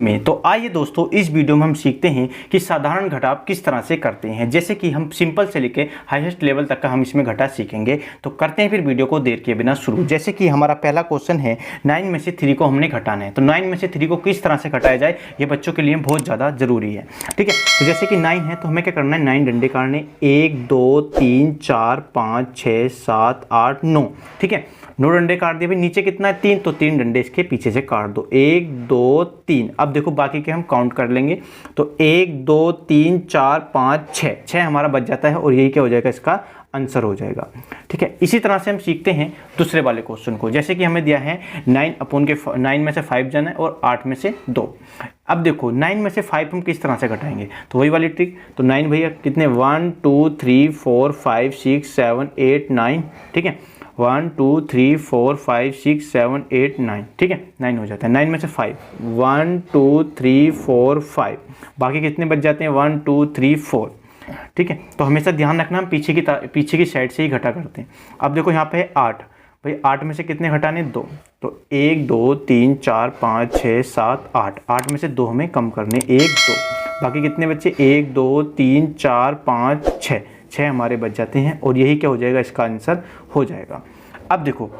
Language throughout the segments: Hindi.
में। तो आइए दोस्तों, इस वीडियो में हम सीखते हैं कि साधारण घटाव किस तरह से करते हैं। जैसे कि हम सिंपल से लेके हाईएस्ट लेवल तक का हम इसमें घटा सीखेंगे। तो करते हैं फिर वीडियो को देर किए बिना शुरू। जैसे कि हमारा पहला क्वेश्चन है 9 में से 3 को हमने घटाना है। तो 9 में से 3 को किस तरह से घटाया जाए, ये बच्चों के लिए बहुत ज़्यादा जरूरी है। ठीक है, तो जैसे कि 9 है तो हमें क्या करना है, 9 डंडे काटने, 1 2 3 4 5 6 7 8 9। ठीक है, 9 डंडे काट दिए। भाई नीचे कितना है, 3, तो 3 डंडे इसके पीछे से काट दो, 1 2 3। अब देखो बाकी के हम काउंट कर लेंगे। तो 1 2 3 4 5 6, 6 हमारा बच जाता है और यही क्या हो जाएगा, इसका आंसर हो जाएगा। ठीक है, इसी तरह से हम सीखते हैं दूसरे वाले क्वेश्चन को। जैसे कि हमें दिया है 9 में से 5 जाना है और 8 में से 2। अब देखो 9 में से 5 हम किस तरह से घटाएंगे, तो वही वाली ट्रिक। तो 9 भैया कितने, 1 2 3 4 5 6 7 8 9। ठीक है, 1 2 3 4 5 6 7 8 9। ठीक है, 9 हो जाता है। 9 में से 5, 1 2 3 4 5, बाकी कितने बच जाते हैं, 1 2 3 4। ठीक है, तो हमेशा ध्यान रखना हम पीछे की साइड से ही घटा करते हैं। अब देखो यहाँ पे है 8। भाई 8 में से कितने घटाने, 2। तो 1 2 3 4 5 6 7 8, 8 में से 2 हमें कम करने, 1 2। बाकी कितने बच्चे, 1 2 3 4 5 6, 6 हमारे बच जाते हैं और यही क्या हो जाएगा, इसका आंसर हो जाएगा। अब देखो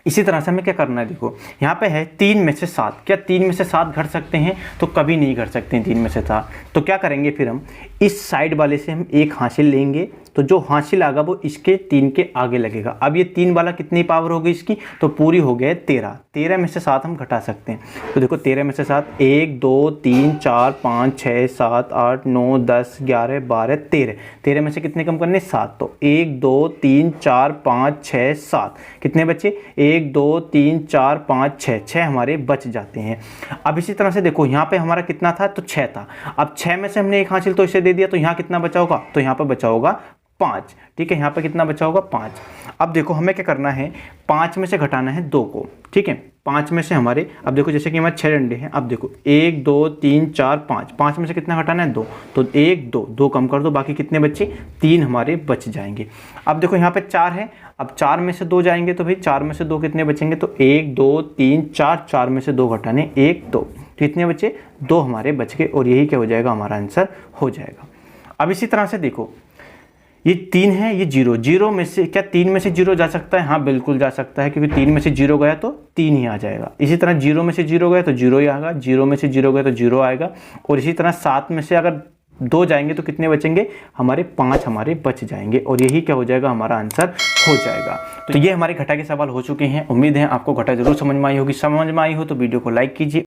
इसी तरह से हमें क्या करना है, देखो यहाँ पे है 3 में से 7। क्या 3 में से 7 घट सकते हैं, तो कभी नहीं घट सकते हैं 3 में से 7। तो क्या करेंगे फिर, हम इस साइड वाले से हम एक हासिल लेंगे, तो जो हासिल आएगा वो इसके 3 के आगे लगेगा। अब ये 3 वाला कितनी पावर होगी इसकी, तो पूरी हो गया 13। 13 में से 7 हम घटा सकते हैं। तो देखो 13 में से 7, 1 2 3 4 5 6 7 8 9 10 11 12 13। 13 में से कितने कम करने, 7। तो 1 2 3 4 5 6 7, कितने बच्चे, 1 2 3 4 5 6, 6 हमारे बच जाते हैं। अब इसी तरह से देखो यहाँ पे हमारा कितना था, तो 6 था। अब 6 में से हमने एक हासिल तो इसे दे दिया, तो यहाँ कितना बचा होगा, तो यहाँ पर बचा होगा 5। ठीक है, यहाँ पे कितना बचा होगा, 5। अब देखो हमें क्या करना है, 5 में से घटाना है 2 को। ठीक है, 5 में से हमारे, अब देखो जैसे कि हमारे 6 डंडे हैं। अब देखो 1 2 3 4 5, 5 में से कितना घटाना है, 2। तो 1 2 2 कम कर दो, बाकी कितने बच्चे, 3 हमारे बच जाएंगे। अब देखो यहाँ पे 4 है। अब 4 में से 2 जाएंगे, तो भाई 4 में से 2 कितने बचेंगे, तो 1 2 3 4, 4 में से 2 घटाने, 1 2, कितने बच्चे, 2 हमारे बच गए और यही क्या हो जाएगा, हमारा आंसर हो जाएगा। अब इसी तरह से देखो ये 3 है, ये 0, 0 में से क्या 3 में से 0 जा सकता है, हाँ बिल्कुल जा सकता है, क्योंकि 3 में से 0 गया तो 3 ही आ जाएगा। इसी तरह 0 में से 0 गया तो 0 ही आएगा, 0 में से 0 गया तो 0 आएगा। और इसी तरह 7 में से अगर 2 जाएंगे तो कितने बचेंगे, हमारे 5 हमारे बच जाएंगे और यही क्या हो जाएगा, हमारा आंसर हो जाएगा। तो ये हमारे घटा के सवाल हो चुके हैं। उम्मीद है आपको घटा जरूर समझ में आई होगी। समझ में आई हो तो वीडियो को लाइक कीजिए।